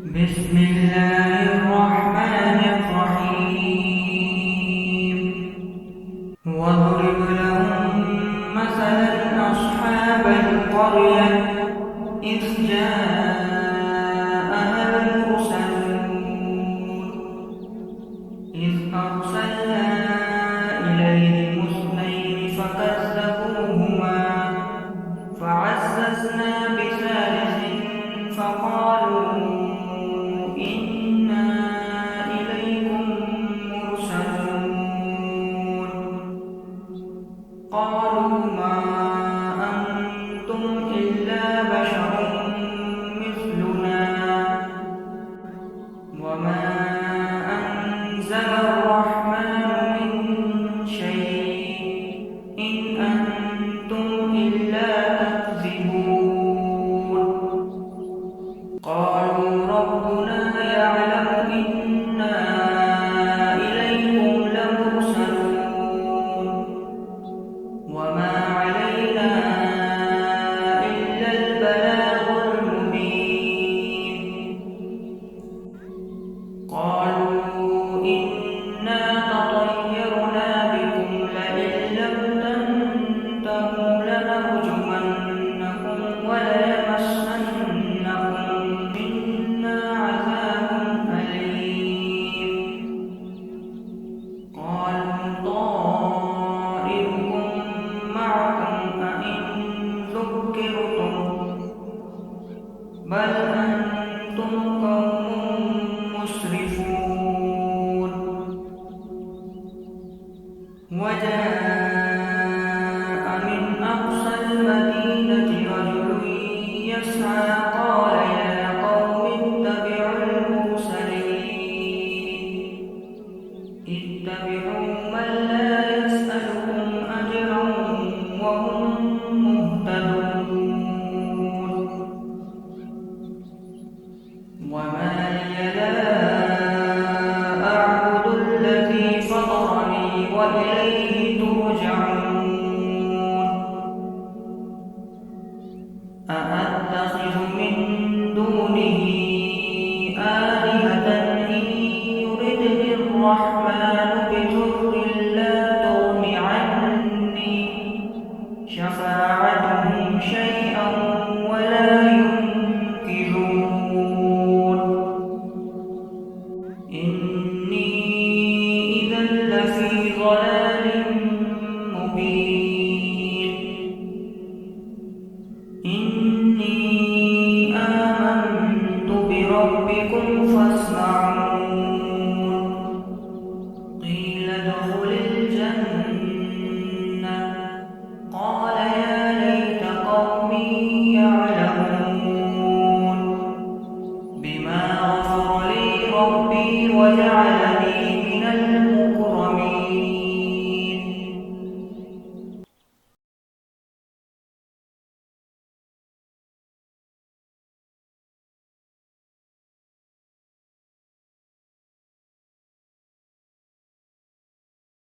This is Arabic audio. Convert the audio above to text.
بسم الله الرحمن الرحيم. واضرب لهم مثلا أصحاب القرية إذ جاءها المرسلون إذ أرسلنا إليهم اثنين فكذبوهما فعززنا بثالث فقالوا إنا إليكم مرسلون. قالوا ما أنتم إلا بشر مثلنا وما أنزل الرحمن من شيء إن أنتم إلا تكذبون. قالوا ربنا يعلم إنا إليكم لمرسلون وما علينا إلا البلاغ المبين. قالوا إنا تطيرنا بكم لئن لم تنتهوا لنرجمنكم وليمسنكم منا عذاب أليم. قالوا طائركم معكم أئن ذكرتم بل أنتم قوم مسرفون. وجاء من أقصى المدينة رجل يسعى قال يا قوم اتبعوا المرسلين اتبعوا من لا يسألكم أجرا وهم مهتدون. وما لي لا أعبد الذي فطرني وإليه ترجعون. أأتخذ من دونه آلهة إن يردني الرحمن بضر لا تغن عني شفاعتهم شيئا ولا ينقذون. إني إذا لفي ضلال مبين. إني آمنت بربكم فاسمعون. قيل ادخل الجنة قال يا ليت قومي يعلمون بما غفر لي ربي وجعلني من المؤمنين.